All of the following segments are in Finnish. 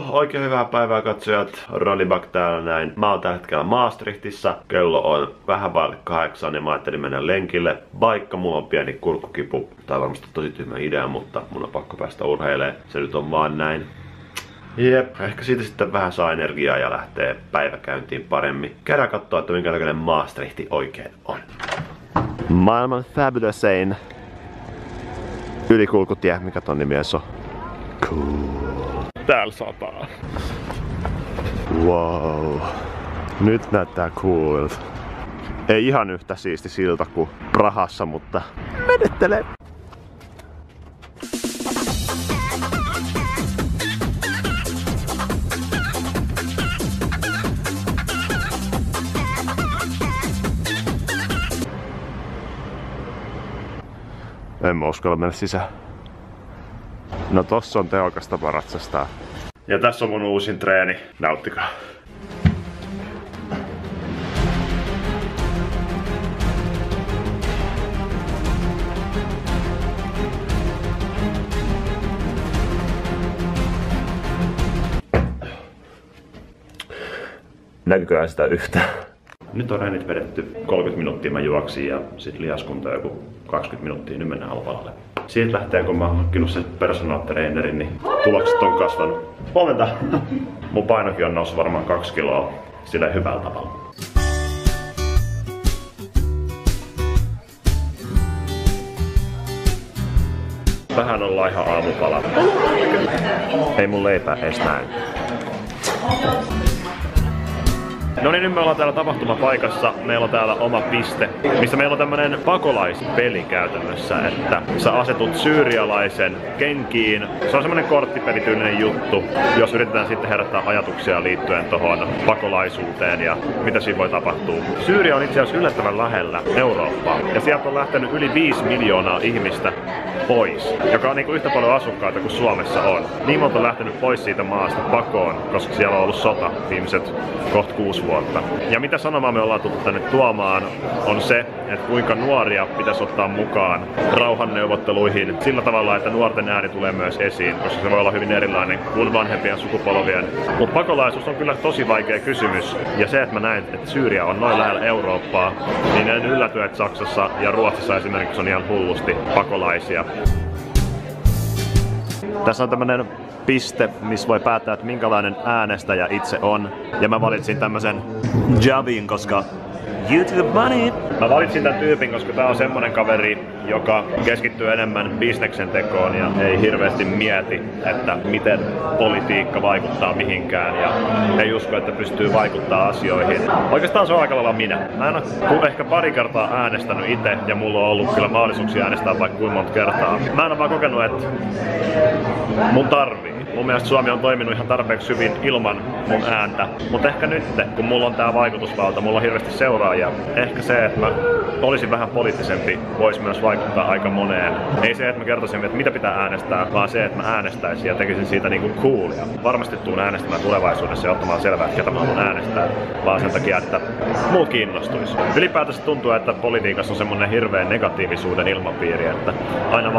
Oikein hyvää päivää katsojat. Rolibak täällä näin. Mä oon tällä hetkellä Maastrichtissa. Kello on vähän vaille 8 ja mä ajattelin mennä lenkille. Vaikka mulla on pieni kurkkukipu. Tää on varmasti tosi tyhmä idea, mutta mun on pakko päästä urheilemaan. Se nyt on vaan näin. Jep, ehkä siitä sitten vähän saa energiaa ja lähtee päiväkäyntiin paremmin. Käydään katsoa, että minkä näköinen Maastrichti oikein on. Maailman fabulousin ylikulkutie, mikä ton nimi on? Cool. Täällä sataa. Wow. Nyt näyttää coolilta. Ei ihan yhtä siisti silta kuin Prahassa, mutta menettelee. En mä uskalla mennä sisään. No tossa on tehokas tapa ratsastaa. Ja tässä on mun uusin treeni. Nauttikaa. Näkyköhän sitä yhtään? Nyt on reenit vedetty 30 minuuttia mä juoksin ja sit lihaskunta joku 20 minuuttia, nyt mennään alpalalle. Siitä lähtee, kun mä oon hankkinut sen personal trainerin, niin tulokset on kasvanut. Huomenta! Mun painokin on noussut varmaan 2 kiloa sillä hyvällä tavalla. Vähän ollaan ihan aamupala. Ei mun leipää edes näin. No niin, nyt me ollaan täällä tapahtumapaikassa. Meillä on täällä oma piste, missä meillä on tämmönen pakolaispeli käytännössä, että sä asetut syyrialaisen kenkiin. Se on semmonen korttipelityylinen juttu, jos yritetään sitten herättää ajatuksia liittyen tohon pakolaisuuteen ja mitä siinä voi tapahtua. Syyria on itse asiassa yllättävän lähellä Eurooppaa ja sieltä on lähtenyt yli 5 miljoonaa ihmistä pois, joka on niinku yhtä paljon asukkaita kuin Suomessa on. Niin monta on lähtenyt pois siitä maasta pakoon, koska siellä on ollut sota viimeiset kohta 6 vuotta. Ja mitä sanomaa me ollaan tullut tänne tuomaan on se, että kuinka nuoria pitäisi ottaa mukaan rauhanneuvotteluihin sillä tavalla, että nuorten ääni tulee myös esiin, koska se voi olla hyvin erilainen kuin vanhempien sukupolvien. Mutta pakolaisuus on kyllä tosi vaikea kysymys. Ja se, että mä näin, että Syyria on noin lähellä Eurooppaa, niin en ylläty, että Saksassa ja Ruotsissa esimerkiksi on ihan hullusti pakolaisia. Tässä on tämmönen piste, missä voi päättää, että minkälainen äänestäjä itse on. Ja mä valitsin tämmösen Javin, koska YouTube money! Mä valitsin tän tyypin, koska tää on semmonen kaveri, joka keskittyy enemmän bisneksen tekoon ja ei hirveästi mieti, että miten politiikka vaikuttaa mihinkään ja ei usko, että pystyy vaikuttaa asioihin. Oikeastaan se on aika lailla minä. Mä en ole ehkä pari kertaa äänestänyt itse ja mulla on ollut kyllä mahdollisuuksia äänestää vaikka kuinka monta kertaa. Mä en ole vaan kokenut, että mun tarvii. Mun mielestä Suomi on toiminut ihan tarpeeksi hyvin ilman mun ääntä. Mutta ehkä nyt, kun mulla on tää vaikutusvalta, mulla on hirveästi seuraajia. Ehkä se, että mä olisin vähän poliittisempi, voisi myös vaikuttaa aika moneen. Ei se, että mä kertoisin, että mitä pitää äänestää, vaan se, että mä äänestäisin ja tekisin siitä niinku coolia. Varmasti tuun äänestämään tulevaisuudessa ja ottamaan selvää, että ketä mä haluan äänestää. Vaan sen takia, että muut kiinnostuisi. Ylipäätänsä tuntuu, että politiikassa on semmonen hirveä negatiivisuuden ilmapiiri, että aina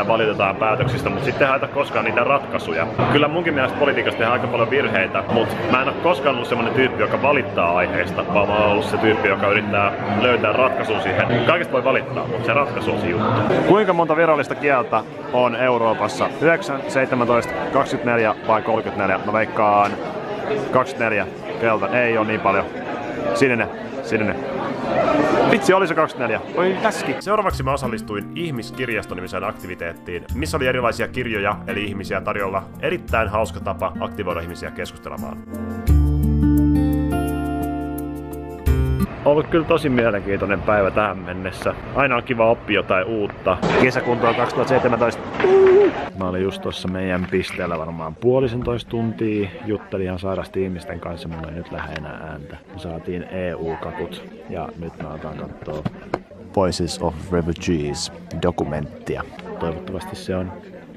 valitetaan päätöksistä, mutta sitten ei haeta koskaan niitä ratkaisuja. Kyllä munkin mielestä politiikassa tehdään aika paljon virheitä, mutta mä en ole koskaan ollut semmonen tyyppi, joka valittaa aiheesta, vaan mä oon ollut se tyyppi, joka yrittää löytää ratkaisun siihen. Kaikesta voi valittaa, mutta se ratkaisu on se juttu. Kuinka monta virallista kieltä on Euroopassa? 9, 17, 24 vai 34? Mä veikkaan 24 kieltä. Ei oo niin paljon. Sininen. Vitsi, oli se 24. Oi käski. Seuraavaksi mä osallistuin Ihmiskirjasto-nimiseen aktiviteettiin, missä oli erilaisia kirjoja eli ihmisiä tarjolla. Erittäin hauska tapa aktivoida ihmisiä keskustelemaan. Ollut kyllä tosi mielenkiintoinen päivä tähän mennessä. Aina on kiva oppia jotain uutta. Kesäkuntoa 2017. Mä olin just tuossa meidän pisteellä varmaan 1,5 tuntia. Juttelin ihan sairasti ihmisten kanssa, mulla ei nyt lähde enää ääntä. Me saatiin EU-kakut ja nyt mä otan kattoo Voices of Refugees -dokumenttia. Toivottavasti se on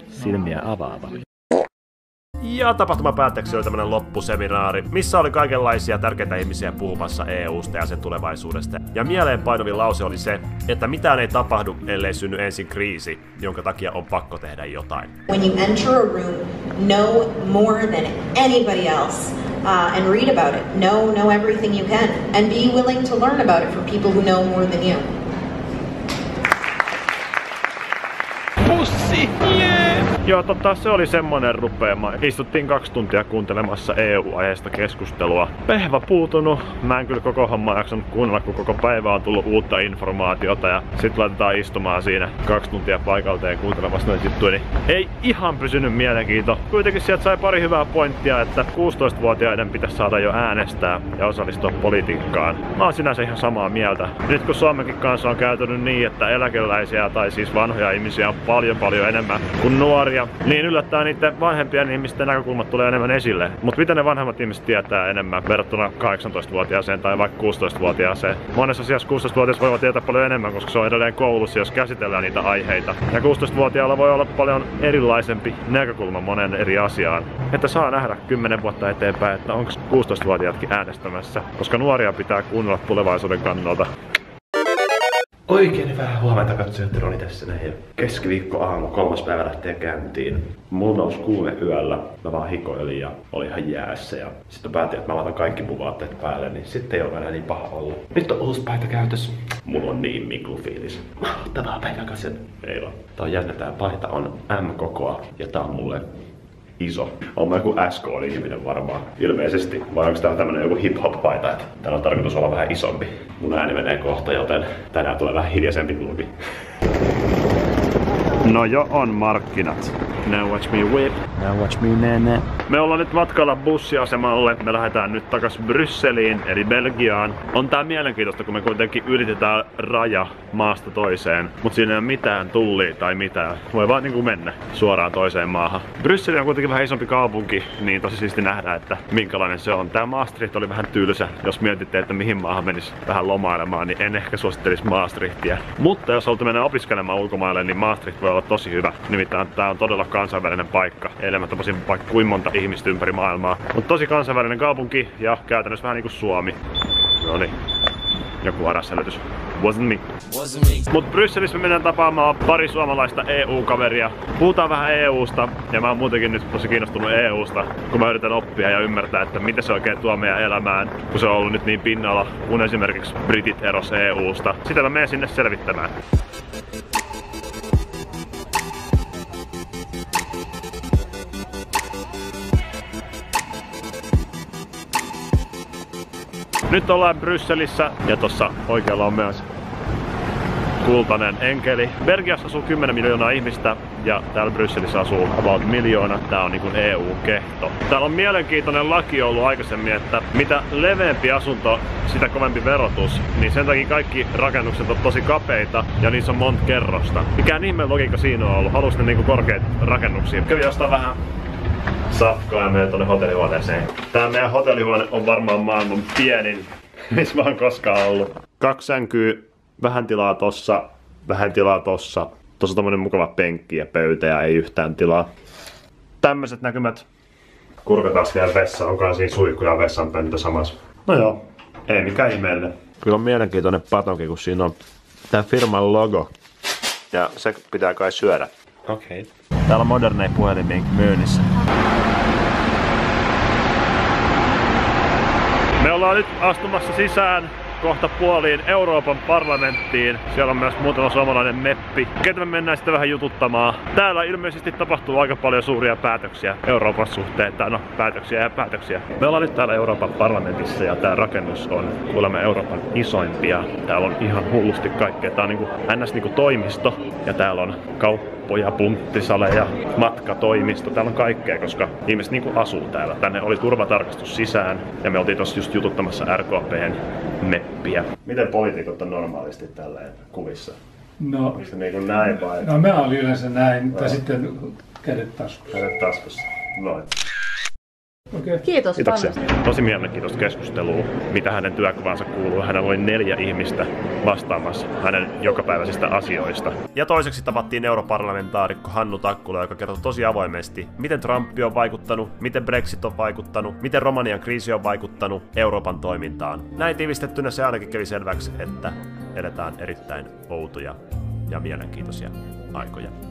silmiä avaava. Ja tapahtuman päätteeksi oli tämmönen loppuseminaari, missä oli kaikenlaisia tärkeitä ihmisiä puhumassa EUsta ja sen tulevaisuudesta. Ja mieleenpainuvin lause oli se, että mitään ei tapahdu, ellei synny ensin kriisi, jonka takia on pakko tehdä jotain. When you enter a room, know more than anybody else and read about it. Know everything you can and be willing to learn about it from people who know more than you. Pussi! Yeah! Joo, se oli semmonen rupeama. Istuttiin 2 tuntia kuuntelemassa EU-aiheesta keskustelua. Pehvä puutunut. Mä en kyllä koko hommaa jaksanut kuunnella, kun koko päivä on tullut uutta informaatiota. Ja sit laitetaan istumaan siinä 2 tuntia paikalteen kuuntelemassa näitä juttuja. Niin ei ihan pysynyt mielenkiinto. Kuitenkin sieltä sai pari hyvää pointtia, että 16-vuotiaiden pitäisi saada jo äänestää ja osallistua politiikkaan. Mä oon sinänsä ihan samaa mieltä. Nyt kun Suomenkin kanssa on käytänyt niin, että eläkeläisiä tai siis vanhoja ihmisiä on paljon enemmän kuin nuoria, niin yllättää niiden vanhempien ihmisten näkökulmat tulee enemmän esille. Mutta mitä ne vanhemmat ihmiset tietää enemmän verrattuna 18-vuotiaaseen tai vaikka 16-vuotiaaseen? Monessa asiassa 16-vuotias voivat tietää paljon enemmän, koska se on edelleen koulussa, jos käsitellään niitä aiheita. Ja 16-vuotiaalla voi olla paljon erilaisempi näkökulma monen eri asiaan. Että saa nähdä 10 vuotta eteenpäin, että onko 16-vuotiaatkin äänestämässä, koska nuoria pitää kuunnella tulevaisuuden kannalta. Oikein hyvää huomenta katsojat, Roni tässä näin. Keskiviikko aamu, 3. päivä lähtee käyntiin. Mulla nousi kuume yöllä, mä vaan hikoilin ja oli ihan jäässä. Ja sitten päätin, että mä laitan kaikki mun vaatteet päälle, niin sitten ei ole enää niin paha ollut. Nyt on uusi paita käytössä. Mulla on niin miklufiilis. Mahtavaa päivän kanssa. Ei vaan. Tää on jännä, tää paita on M-kokoa ja tää on mulle iso. On mä joku SK-ihminen varmaan. Ilmeisesti. Vai onko tää tämmönen joku hip-hop-paita, että täällä on tarkoitus olla vähän isompi. Mun ääni menee kohta, joten tänään tulee vähän hiljaisempi vlogi. No jo on markkinat. Now watch me whip. Now watch me nene. Me ollaan nyt matkalla bussiasemalle. Me lähdetään nyt takas Brysseliin, eli Belgiaan. On tää mielenkiintoista, kun me kuitenkin ylitetään raja maasta toiseen. Mut siinä ei ole mitään tullia tai mitään. Voi vaan niinku mennä suoraan toiseen maahan. Brysseli on kuitenkin vähän isompi kaupunki, niin tosi siisti nähdä, että minkälainen se on. Tää Maastricht oli vähän tylsä. Jos mietitte, että mihin maahan menis vähän lomailemaan, niin en ehkä suosittelisi Maastrichtia. Mutta jos haluatte mennä opiskelemaan ulkomaille, niin Maastricht voi olla tosi hyvä. Nimittäin tää on todella kansainvälinen paikka. Eilen mä tapasin vaikka kuin monta ihmistä ympäri maailmaa. Mutta tosi kansainvälinen kaupunki ja käytännössä vähän niinku Suomi. Noniin. Joku harasselitys. Wasn't me. Mut Brysselissä me mennään tapaamaan pari suomalaista EU-kaveria. Puhutaan vähän EUsta ja mä oon muutenkin nyt tosi kiinnostunut EUsta, kun mä yritän oppia ja ymmärtää, että mitä se oikein tuo meidän elämään, kun se on ollut nyt niin pinnalla, kun esimerkiksi britit eros EUsta. Sitä mä menen sinne selvittämään. Nyt ollaan Brysselissä ja tossa oikealla on myös kultainen enkeli. Belgiassa asuu 10 miljoonaa ihmistä ja täällä Brysselissä asuu about 1 miljoona. Tää on niinku EU-kehto. Täällä on mielenkiintoinen laki ollut aikaisemmin, että mitä leveämpi asunto, sitä kovempi verotus. Niin sen takia kaikki rakennukset on tosi kapeita ja niissä on monta kerrosta. Mikään ihmeen logiikka siinä on ollut. Halus ne niinku korkeat rakennuksia. Kävi jostain vähän safkaa ja menee tonne hotellihuoneeseen. Tää meidän hotellihuone on varmaan maailman pienin, missä mä oon koskaan ollut. 2 sänkyä, vähän tilaa tossa, vähän tilaa tossa. Tossa on tommonen mukava penkki ja pöytä ja ei yhtään tilaa. Tämmöiset näkymät. Kurkataan vielä vessa, onkaan siinä suihku ja vessanpönttö samassa. No joo, ei mikään ihmeellinen. Kyllä on mielenkiintoinen patonki, kun siinä on tää firman logo. Ja se pitää kai syödä. Okei. Täällä on moderneja puhelimia myynnissä. Me ollaan nyt astumassa sisään kohta puoliin Euroopan parlamenttiin. Siellä on myös muutama suomalainen meppi, ketä me mennään sitten vähän jututtamaan. Täällä ilmeisesti tapahtuu aika paljon suuria päätöksiä Euroopan suhteen. No, päätöksiä ja päätöksiä. Me ollaan nyt täällä Euroopan parlamentissa ja tää rakennus on kuulemma Euroopan isoimpia. Täällä on ihan hullusti kaikkea. Tää on niinku ns. Niinku toimisto ja täällä on kauppoja, punttisaleja, matkatoimisto. Täällä on kaikkea, koska ihmiset niinku asuu täällä. Tänne oli turvatarkastus sisään ja me oltiin tossa just jututtamassa RKP:n meppiä. Miten poliitikot on normaalisti tälleen kuvissa? No, onko se niinku näin vai? No mä olin yleensä näin, tai sitten kädet taskussa. Kädet taskussa. Noin. Okay. Kiitos Kiitoksia. paljon. Tosi mielenkiintoista keskustelua, mitä hänen työkuvansa kuuluu. Hänellä oli 4 ihmistä vastaamassa hänen jokapäiväisistä asioista. Ja toiseksi tavattiin europarlamentaarikko Hannu Takkula, joka kertoi tosi avoimesti, miten Trump on vaikuttanut, miten Brexit on vaikuttanut, miten Romanian kriisi on vaikuttanut Euroopan toimintaan. Näin tiivistettynä se ainakin kävi selväksi, että eletään erittäin outoja ja mielenkiintoisia aikoja.